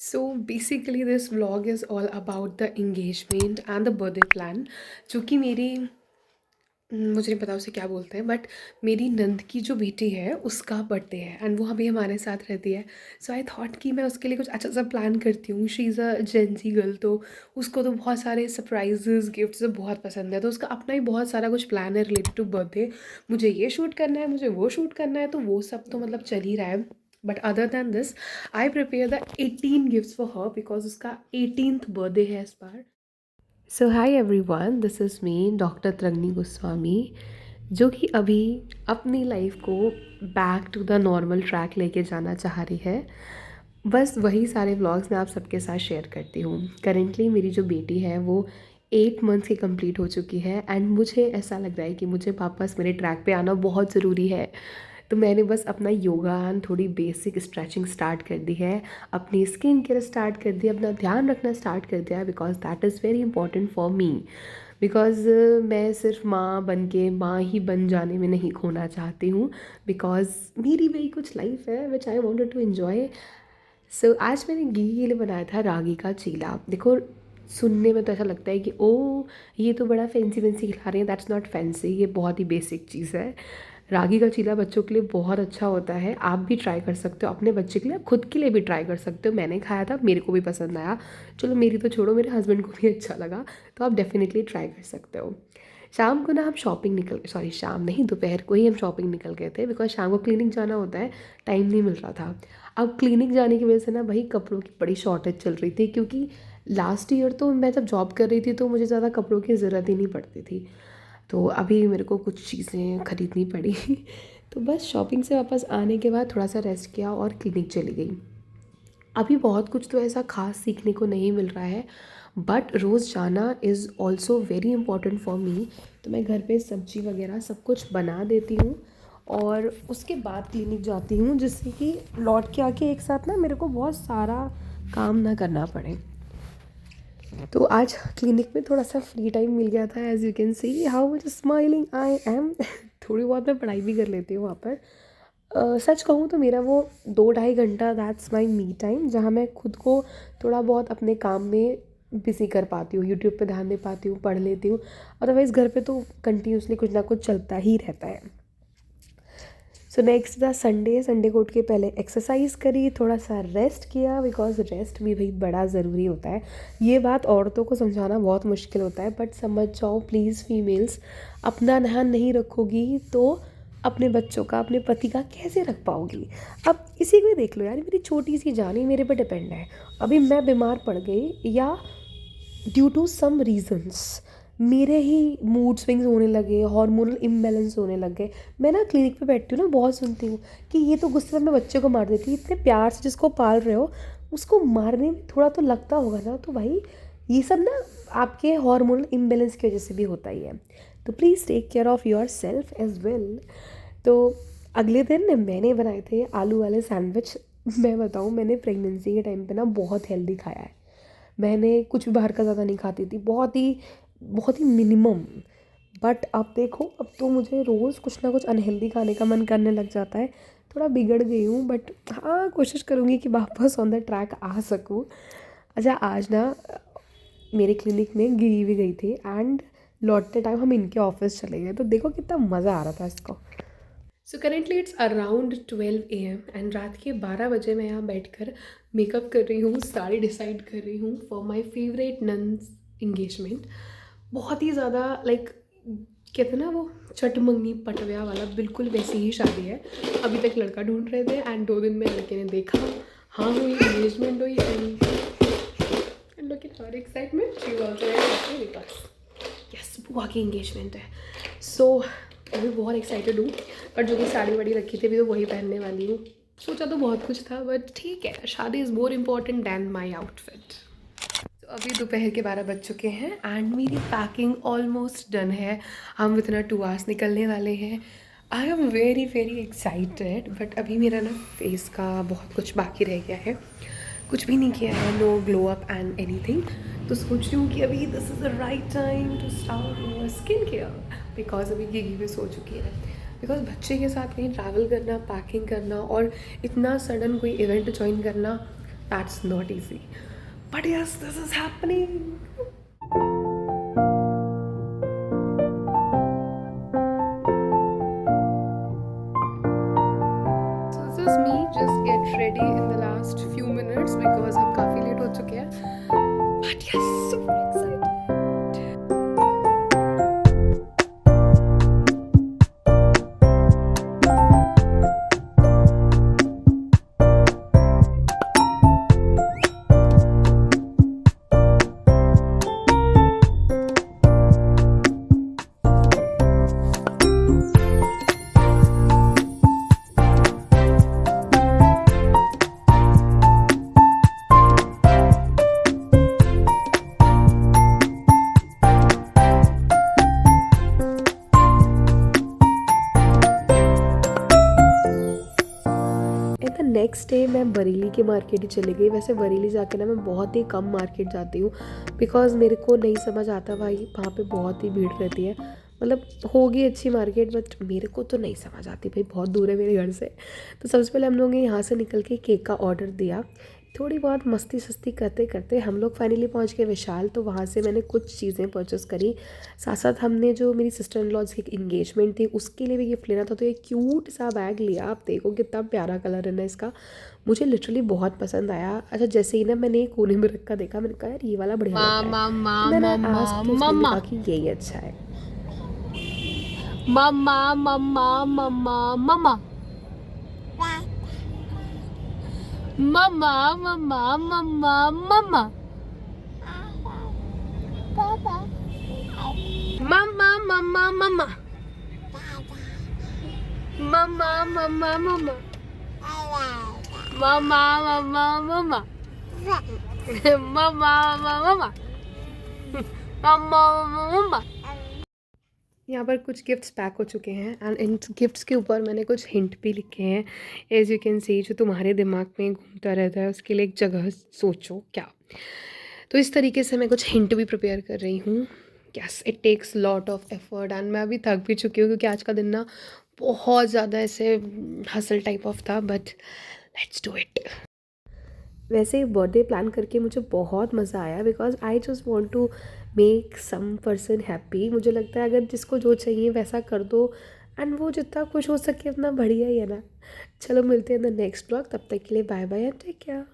So basically, this vlog is all about the engagement and the birthday plan. जो कि मेरी मुझे नहीं पता उसे क्या बोलते हैं, बट मेरी नंद की जो बेटी है उसका बर्थडे है एंड वो अभी हमारे साथ रहती है। सो आई थॉट कि मैं उसके लिए कुछ अच्छा सा प्लान करती हूँ। She is a Gen Z girl, तो उसको तो बहुत सारे सरप्राइजेस गिफ्ट्स बहुत पसंद है, तो उसका अपना ही बहुत सारा कुछ प्लान है रिलेटेड टू बर्थडे। मुझे ये शूट करना है, मुझे वो शूट करना है, तो वो सब तो मतलब चल ही रहा है। But other than this, I prepare the 18 gifts for her because उसका 18th बर्थडे है इस बार। So hi everyone, this is me doctor Tarangini Goswami, जो कि अभी अपनी लाइफ को back to the normal track लेके जाना चाह रही है। बस वही सारे व्लॉग्स मैं आप सबके साथ शेयर करती हूँ। करेंटली मेरी जो बेटी है वो 8 मंथ्स की कंप्लीट हो चुकी है एंड मुझे ऐसा लग रहा है कि मुझे वापस मेरे ट्रैक पे आना बहुत ज़रूरी है। तो मैंने बस अपना योगा एंड थोड़ी बेसिक स्ट्रेचिंग स्टार्ट कर दी है, अपनी स्किन केयर स्टार्ट कर दी, अपना ध्यान रखना स्टार्ट कर दिया है because that is very important for me. Because मैं सिर्फ माँ बन के माँ ही बन जाने में नहीं खोना चाहती हूँ, बिकॉज मेरी भी कुछ लाइफ है विच आई वॉन्टेड टू इन्जॉय। सो आज मैंने घी के लिए बनाया था रागी का चीला। देखो, सुनने में तो ऐसा लगता है कि ओ ये तो बड़ा फैंसी वैंसी खिला रहे हैं, दैट्स नॉट फैंसी, ये बहुत ही बेसिक चीज़ है। रागी का चीला बच्चों के लिए बहुत अच्छा होता है, आप भी ट्राई कर सकते हो अपने बच्चे के लिए, खुद के लिए भी ट्राई कर सकते हो। मैंने खाया था, मेरे को भी पसंद आया। चलो मेरी तो छोड़ो, मेरे हस्बैंड को भी अच्छा लगा, तो आप डेफिनेटली ट्राई कर सकते हो। शाम को ना हम शॉपिंग निकल सॉरी शाम नहीं, दोपहर को ही हम शॉपिंग निकल गए थे बिकॉज शाम को क्लिनिक जाना होता है, टाइम नहीं मिल रहा था। अब क्लिनिक जाने की वजह से ना भाई कपड़ों की बड़ी शॉर्टेज चल रही थी, क्योंकि लास्ट ईयर तो मैं जब जॉब कर रही थी तो मुझे ज़्यादा कपड़ों की ज़रूरत ही नहीं पड़ती थी। तो अभी मेरे को कुछ चीज़ें ख़रीदनी पड़ी तो बस शॉपिंग से वापस आने के बाद थोड़ा सा रेस्ट किया और क्लिनिक चली गई। अभी बहुत कुछ तो ऐसा खास सीखने को नहीं मिल रहा है, बट रोज़ जाना is also very important for me. तो मैं घर पे सब्जी वगैरह सब कुछ बना देती हूँ और उसके बाद क्लिनिक जाती हूँ, जिससे कि लौट के आके एक साथ ना मेरे को बहुत सारा काम ना करना पड़े। तो आज क्लिनिक में थोड़ा सा फ्री टाइम मिल गया था, as you can see how much smiling I am थोड़ी बहुत मैं पढ़ाई भी कर लेती हूँ वहाँ पर। सच कहूँ तो मेरा वो 2-2.5 घंटा दैट्स माई मी टाइम, जहाँ मैं खुद को थोड़ा बहुत अपने काम में बिज़ी कर पाती हूँ, यूट्यूब पे ध्यान दे पाती हूँ, पढ़ लेती हूँ। अदरवाइज़ घर पे तो कंटिन्यूसली कुछ ना कुछ चलता ही रहता है। सो नेक्स्ट था संडे। संडे को उठ के पहले एक्सरसाइज करी, थोड़ा सा रेस्ट किया बिकॉज रेस्ट भी भाई बड़ा ज़रूरी होता है। ये बात औरतों को समझाना बहुत मुश्किल होता है, बट समझ जाओ प्लीज़ फीमेल्स, अपना ध्यान नहीं रखोगी तो अपने बच्चों का, अपने पति का कैसे रख पाओगी। अब इसी को ही देख लो यार, मेरी छोटी सी जान ही मेरे पे डिपेंड है। अभी मैं बीमार पड़ गई या ड्यू टू सम रीजंस मेरे ही मूड स्विंग्स होने लगे, हार्मोनल इम्बैलेंस होने लग गए। मैं ना क्लिनिक पे बैठती हूँ ना, बहुत सुनती हूँ कि ये तो गुस्से में बच्चे को मार देती है। इतने प्यार से जिसको पाल रहे हो उसको मारने में थोड़ा तो लगता होगा ना। तो भाई ये सब ना आपके हार्मोनल इम्बैलेंस की वजह से भी होता ही है। तो please take care of yourself as well. तो अगले दिन मैंने बनाए थे आलू वाले सैंडविच। मैं बताऊँ, मैंने प्रेगनेंसी के टाइम पे ना बहुत हेल्दी खाया है। मैंने कुछ भी बाहर का ज़्यादा नहीं खाती थी, बहुत ही मिनिमम। बट अब देखो, अब तो मुझे रोज़ कुछ ना कुछ अनहेल्दी खाने का मन करने लग जाता है। थोड़ा बिगड़ गई हूँ, बट हाँ कोशिश करूँगी कि वापस ऑन द ट्रैक आ सकूँ। अच्छा, आज ना मेरे क्लिनिक में गिरी भी गई थी एंड लौटते टाइम हम इनके ऑफिस चले गए, तो देखो कितना मज़ा आ रहा था इसको। So currently it's around 12 AM and रात के 12 बजे मैं यहाँ बैठकर मेकअप कर रही हूँ, साड़ी डिसाइड कर रही हूँ for my favourite nuns engagement. बहुत ही ज़्यादा लाइक कहते हैं ना वो चटमंगनी पटव्या वाला, बिल्कुल वैसी ही शादी है। अभी तक लड़का ढूंढ रहे थे एंड 2 दिन में लड़के ने देखा, हाँ हुई, इंगेजमेंट हुई and look at her excitement, she was also very happy because yes बुआ की इंगेजमेंट है। सो मैं भी बहुत एक्साइटेड हूँ, बट जो कि साड़ी वाड़ी रखी थी अभी तो वही पहनने वाली हूँ। सोचा तो बहुत कुछ था, बट ठीक है, शादी is more important than my outfit. तो अभी दोपहर के 12 बज चुके हैं एंड मेरी पैकिंग ऑलमोस्ट डन है। हम विद इन 2 आवर्स निकलने वाले हैं। I am very very excited, but अभी मेरा ना फेस का बहुत कुछ बाकी रह गया है, कुछ भी नहीं किया है, no glow up and anything. तो सोच रही हूँ कि अभी this is the right time to start your skin care, because अभी गिगी भी सो चुकी है। बिकॉज बच्चे के साथ कहीं ट्रैवल करना, पैकिंग करना और इतना सडन कोई इवेंट ज्वाइन करना, That's not easy. But yes, this is happening. So this is me just get ready in the last few minutes because हम काफ़ी लेट हो चुके हैं. But yes, super excited. Next day मैं बरेली के market ही चली गई. वैसे बरेली जाके ना मैं बहुत ही कम मार्केट जाती हूँ बिकॉज़ मेरे को नहीं समझ आता भाई वहाँ पे बहुत ही भीड़ रहती है. मतलब होगी अच्छी मार्केट बट मेरे को तो नहीं समझ आती भाई, बहुत दूर है मेरे घर से. तो सबसे पहले हम लोगों ने यहाँ से निकल के केक का ऑर्डर दिया. थोड़ी बहुत मस्ती सस्ती करते करते हम लोग फाइनली पहुँच गए विशाल. तो वहाँ से मैंने कुछ चीज़ें परचेस करी. साथ साथ हमने जो मेरी सिस्टर इन लॉज की इंगेजमेंट थी उसके लिए भी गिफ्ट लेना था. तो ये क्यूट सा बैग लिया. आप देखो कितना प्यारा कलर है ना इसका, मुझे लिटरली बहुत पसंद आया. अच्छा जैसे ही ना मैंने एक कोने में रखा देखा, मैंने कहा यार ये वाला बढ़िया लग रहा है. तो मैंने आस्क तो उसने भी कहा कि यही अच्छा है. मम्मा मम्मा मम्मा मम्मा मम्मा मम्मा मम्मा मम्मा पापा मम्मा मम्मा मम्मा मम्मा मम्मा मम्मा मम्मा मम्मा मम्मा मम्मा मम्मा मम्मा मम्मा. यहाँ पर कुछ गिफ्ट्स पैक हो चुके हैं एंड इन गिफ्ट्स के ऊपर मैंने कुछ हिंट भी लिखे हैं. एज यू कैन सी जो तुम्हारे दिमाग में घूमता रहता है उसके लिए एक जगह सोचो क्या. तो इस तरीके से मैं कुछ हिंट भी प्रिपेयर कर रही हूँ. Yes it takes lot of effort and मैं अभी थक भी चुकी हूँ क्योंकि आज का दिन ना बहुत ज़्यादा ऐसे हसल टाइप ऑफ था. But let's do it. वैसे बर्थडे प्लान करके मुझे बहुत मज़ा आया because I just want to make some person happy. मुझे लगता है अगर जिसको जो चाहिए वैसा कर दो एंड वो जितना खुश हो सके उतना बढ़िया ही है ना. चलो मिलते हैं इन द नेक्स्ट ब्लॉग. तब तक के लिए bye bye and take care.